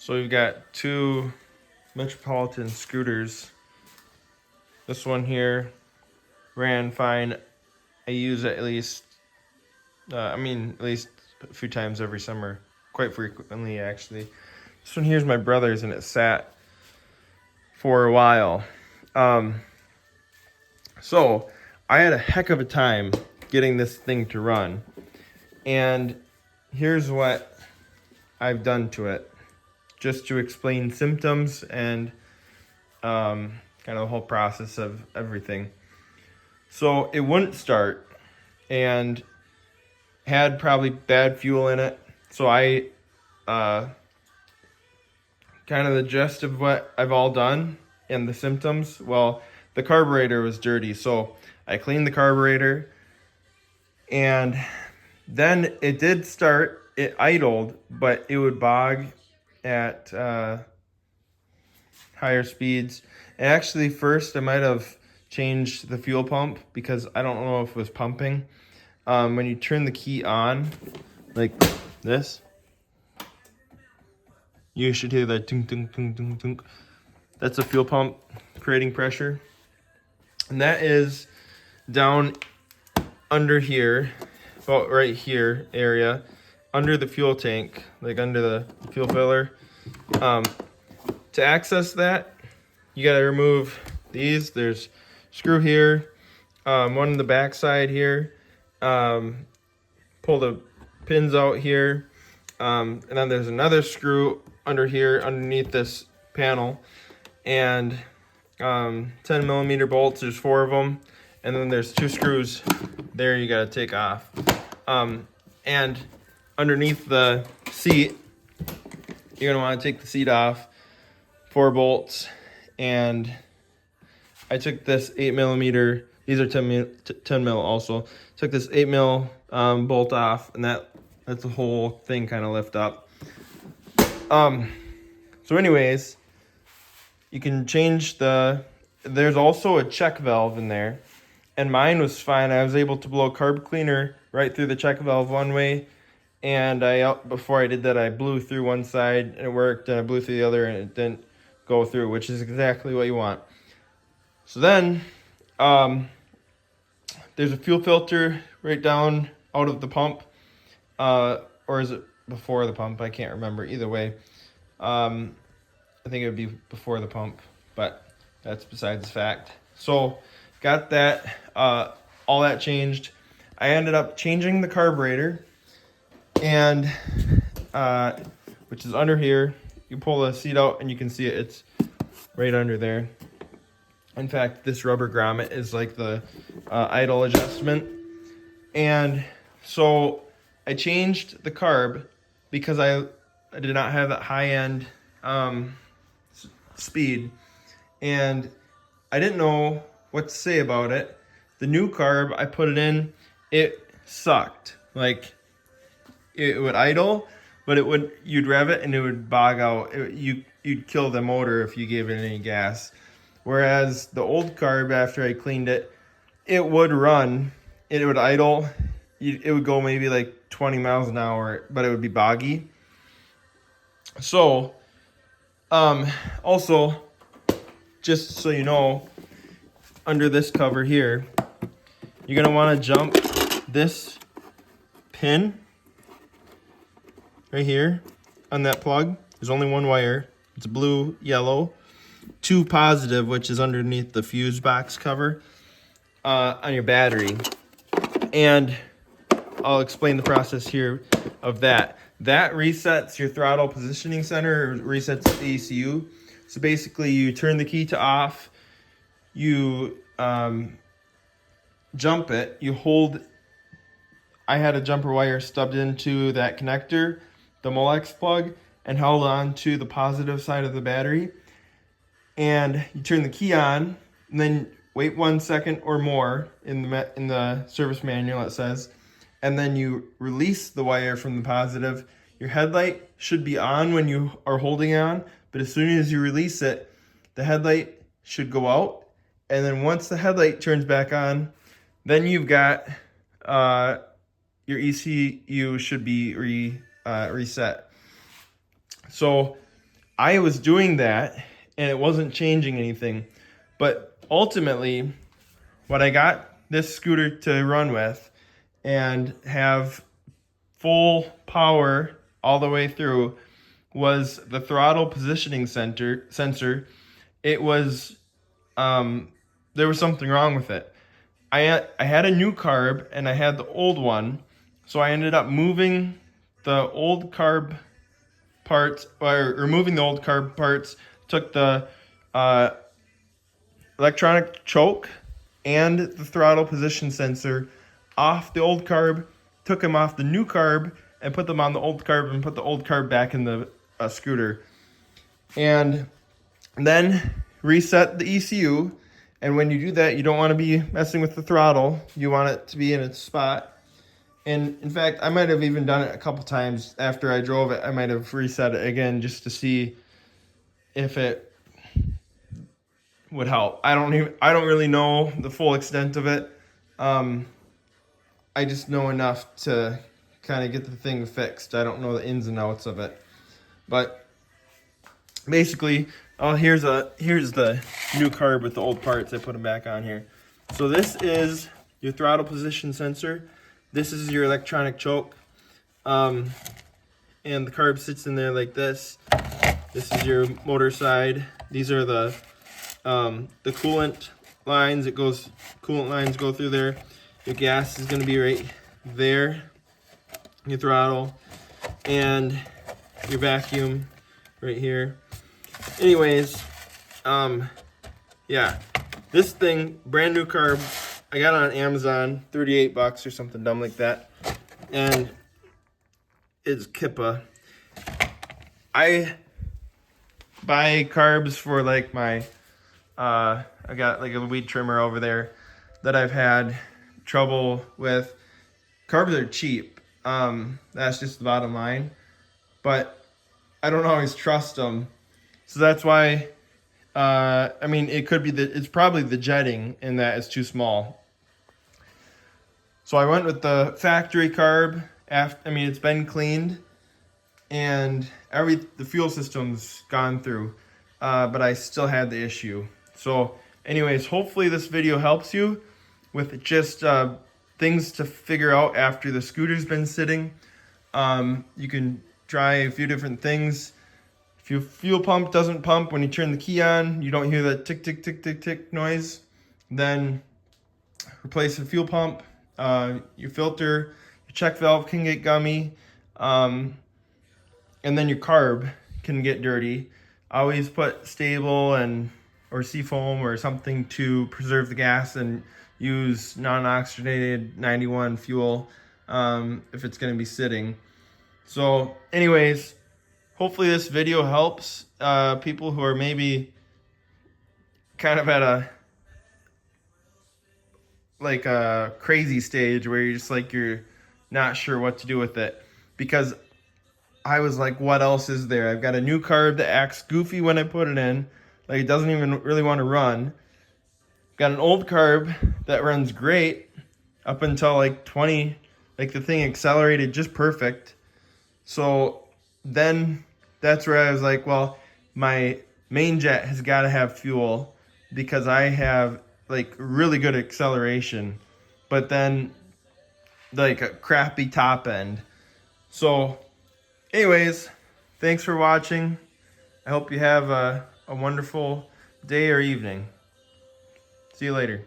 So we've got two Metropolitan scooters. This one here ran fine. I use it at least, at least a few times every summer. Quite frequently, actually. This one here's my brother's, and it sat for a while. So I had a heck of a time getting this thing to run. And here's what I've done to it, just to explain symptoms and kind of the whole process of everything. So it wouldn't start and had probably bad fuel in it. So I kind of the gist of what I've all done and the symptoms. Well, the carburetor was dirty, so I cleaned the carburetor, and then it did start. It idled, but it would bog at higher speeds. And actually, first I might have changed the fuel pump because I don't know if it was pumping. When you turn the key on, like this, you should hear that tung tung tung tung tung. That's a fuel pump creating pressure, and that is down under here, about right here area, under the fuel tank, like under the fuel filler. To access that, you got to remove these. There's screw here, one on the back side here. Pull the pins out here, and then there's another screw under here underneath this panel, and 10mm bolts. There's 4 of them, and then there's 2 screws there you got to take off. And underneath the seat, you're gonna want to take the seat off. 4 bolts, and I took this 8mm. These are 10 mil also. Took this 8mm bolt off, and that's the whole thing kind of lift up. So anyways, you can change there's also a check valve in there, and mine was fine. I was able to blow carb cleaner right through the check valve one way, and before I did that, I blew through one side and it worked, and I blew through the other and it didn't go through, which is exactly what you want. So then, there's a fuel filter right down out of the pump, or is it before the pump? I can't remember. Either way, I think it would be before the pump, but that's besides the fact. So got that, all that changed. I ended up changing the carburetor, and which is under here. You pull the seat out and you can see it. It's right under there. In fact, this rubber grommet is like the idle adjustment. And so I changed the carb because I did not have that high-end speed, and I didn't know what to say about it. The new carb, I put it in, it sucked. Like, it would idle, but you'd rev it and it would bog out. You'd kill the motor if you gave it any gas. Whereas the old carb, after I cleaned it, it would run, it would idle. It would go maybe like 20 miles an hour, but it would be boggy. So, also, just so you know, under this cover here, you're gonna want to jump this pin right here on that plug. There's only one wire. It's blue, yellow. 2 positive, which is underneath the fuse box cover on your battery. And I'll explain the process here of that. That resets your throttle positioning center, or resets the ECU. So basically, you turn the key to off, you jump it, you hold. I had a jumper wire stubbed into that connector, the Molex plug, and held on to the positive side of the battery. And you turn the key on, and then wait 1 second or more in the service manual, it says, and then you release the wire from the positive. Your headlight should be on when you are holding on, but as soon as you release it, the headlight should go out. And then once the headlight turns back on, then you've got your ECU should be reset. So I was doing that and it wasn't changing anything. But ultimately, what I got this scooter to run with and have full power all the way through was the throttle positioning sensor. It was there was something wrong with it. I had a new carb and I had the old one, so I ended up moving the old carb parts, or removing the old carb parts. Took the uh, electronic choke and the throttle position sensor off the old carb, took them off the new carb, and put them on the old carb, and put the old carb back in the scooter. And then reset the ECU. And when you do that, you don't want to be messing with the throttle. You want it to be in its spot. And in fact, I might have even done it a couple times after I drove it. I might have reset it again just to see if it would help. I don't really know the full extent of it. I just know enough to kind of get the thing fixed. I don't know the ins and outs of it. But basically, here's the new carb with the old parts. I put them back on here. So this is your throttle position sensor. This is your electronic choke. And the carb sits in there like this. This is your motor side. These are the coolant lines. Coolant lines go through there. Your gas is going to be right there. Your throttle and your vacuum right here. Anyways, yeah, this thing, brand new carb. I got it on Amazon, $38 or something dumb like that, and it's Kippa. I buy carbs for like my, I got like a weed trimmer over there that I've had trouble with. Carbs are cheap. That's just the bottom line. But I don't always trust them. So that's why, I mean, it could be it's probably the jetting in that it's too small. So I went with the factory carb. It's been cleaned and the fuel system's gone through, but I still had the issue. So anyways, hopefully this video helps you with just things to figure out after the scooter's been sitting. You can try a few different things. If your fuel pump doesn't pump when you turn the key on, you don't hear that tick, tick, tick, tick, tick noise, then replace the fuel pump. Your filter, your check valve can get gummy, and then your carb can get dirty. Always put stable or seafoam or something to preserve the gas, and use non-oxygenated 91 fuel if it's going to be sitting. So anyways, hopefully this video helps people who are maybe kind of at a crazy stage where you're just like, you're not sure what to do with it. Because I was like, what else is there? I've got a new carb that acts goofy when I put it in. Like, it doesn't even really want to run. Got an old carb that runs great up until like 20. Like, the thing accelerated just perfect. So then that's where I was like, well, my main jet has got to have fuel because I have like really good acceleration, but then like a crappy top end. So anyways, thanks for watching. I hope you have a wonderful day or evening. See you later.